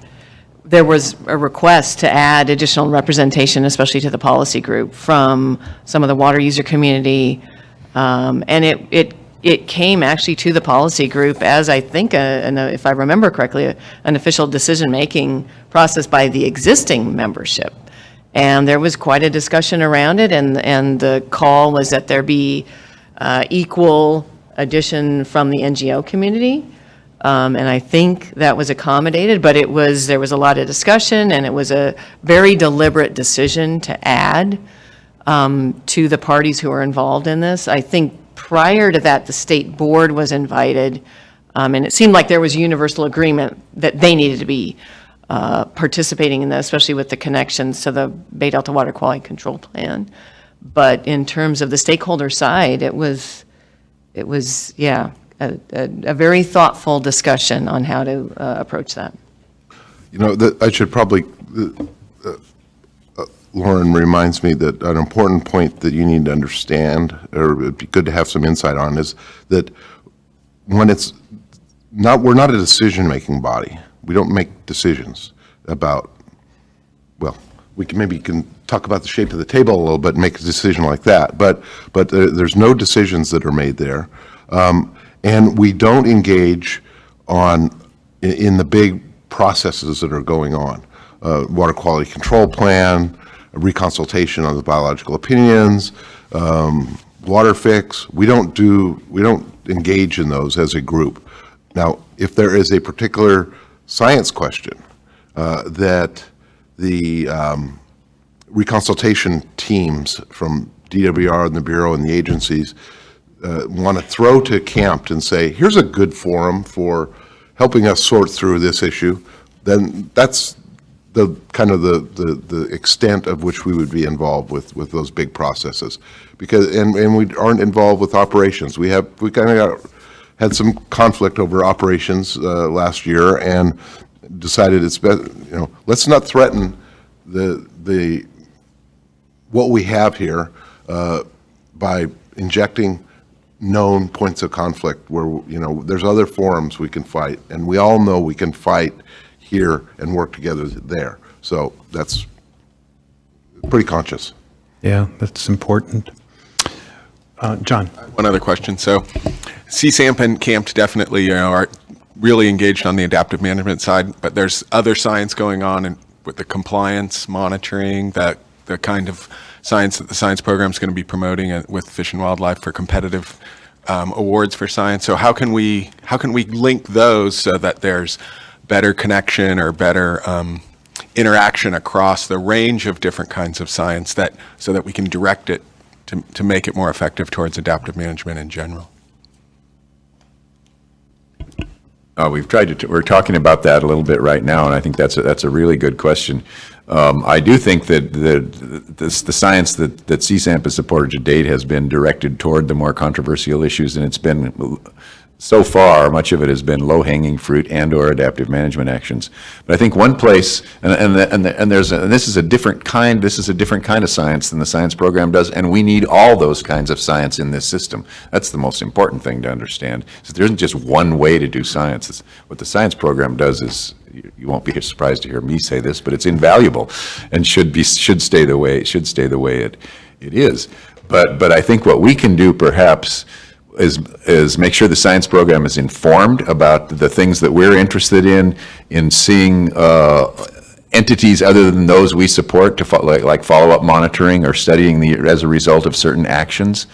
[SPEAKER 2] request to add additional representation, especially to the policy group, from some of the water user community. And it came actually to the policy group as, I think, if I remember correctly, an official decision-making process by the existing membership. And there was quite a discussion around it, and the call was that there be equal addition from the NGO community. And I think that was accommodated, but there was a lot of discussion, and it was a very deliberate decision to add to the parties who are involved in this. I think prior to that, the state board was invited, and it seemed like there was universal agreement that they needed to be participating in this, especially with the connections to the Bay Delta Water Quality Control Plan. But in terms of the stakeholder side, it was a very thoughtful discussion on how to approach that.
[SPEAKER 3] I should probably, Lauren reminds me that an important point that you need to understand, or it'd be good to have some insight on, is that when we're not a decision-making body. We don't make decisions about, we can talk about the shape of the table a little bit and make a decision like that, but there's no decisions that are made there. And we don't engage in the big processes that are going on. Water quality control plan, a reconsultation on the biological opinions, water fix. We don't engage in those as a group. Now, if there is a particular science question that the reconsultation teams from DWR and the Bureau and the agencies want to throw to CAMP and say, here's a good forum for helping us sort through this issue, then that's the kind of the extent of which we would be involved with those big processes. Because and we aren't involved with operations. We kind of had some conflict over operations last year, and decided it's best, let's not threaten what we have here by injecting known points of conflict where, there's other forums we can fight, and we all know we can fight here and work together there. So that's pretty conscious.
[SPEAKER 1] Yeah, that's important. John?
[SPEAKER 9] One other question. So CSAMP and CAMP definitely are really engaged on the adaptive management side, but there's other science going on with the compliance, monitoring, the kind of science that the science program is going to be promoting with Fish and Wildlife for competitive awards for science. So how can we link those so that there's better connection or better interaction across the range of different kinds of science so that we can direct it to make it more effective towards adaptive management in general.
[SPEAKER 5] We've tried to, we're talking about that a little bit right now, and I think that's a really good question. I do think that the science that CSAMP has supported to date has been directed toward the more controversial issues, and it's been, so far, much of it has been low-hanging fruit and/or adaptive management actions. But I think one place, and this is a different kind of science than the science program does, and we need all those kinds of science in this system. That's the most important thing to understand. So there isn't just one way to do science. What the science program does is, you won't be surprised to hear me say this, but it's invaluable and should stay the way it is. But I think what we can do perhaps is make sure the science program is informed about the things that we're interested in seeing entities other than those we support, to like follow-up monitoring or studying as a result of certain actions.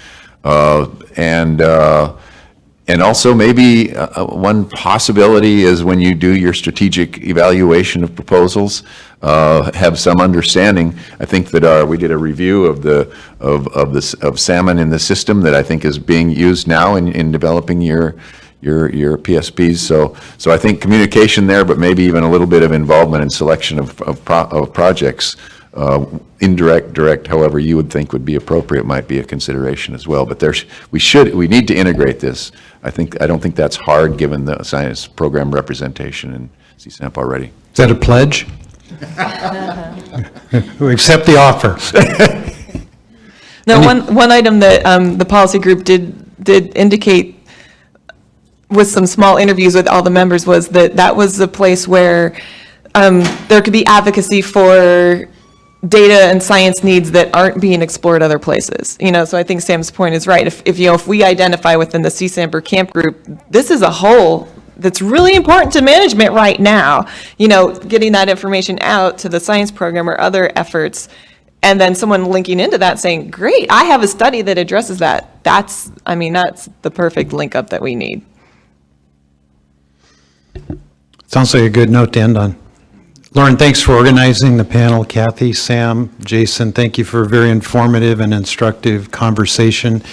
[SPEAKER 5] And also maybe one possibility is when you do your strategic evaluation of proposals, have some understanding. I think that we did a review of salmon in the system that I think is being used now in developing your PSPs. So I think communication there, but maybe even a little bit of involvement in selection of projects. Indirect, direct, however you would think would be appropriate, might be a consideration as well. But we need to integrate this. I don't think that's hard given the science program representation in CSAMP already.
[SPEAKER 1] Is that a pledge? We accept the offer.
[SPEAKER 4] No, one item that the policy group did indicate with some small interviews with all the members was that was the place where there could be advocacy for data and science needs that aren't being explored other places. So I think Sam's point is right. If we identify within the CSAMP or camp group, this is a whole that's really important to management right now, getting that information out to the science program or other efforts, and then someone linking into that saying, great, I have a study that addresses that. That's the perfect link up that we need.
[SPEAKER 1] Sounds like a good note to end on. Lauren, thanks for organizing the panel. Kathy, Sam, Jason, thank you for a very informative and instructive conversation.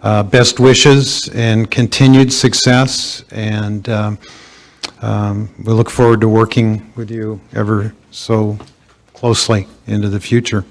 [SPEAKER 1] Best wishes and continued success, and we look forward to working with you ever so closely into the future.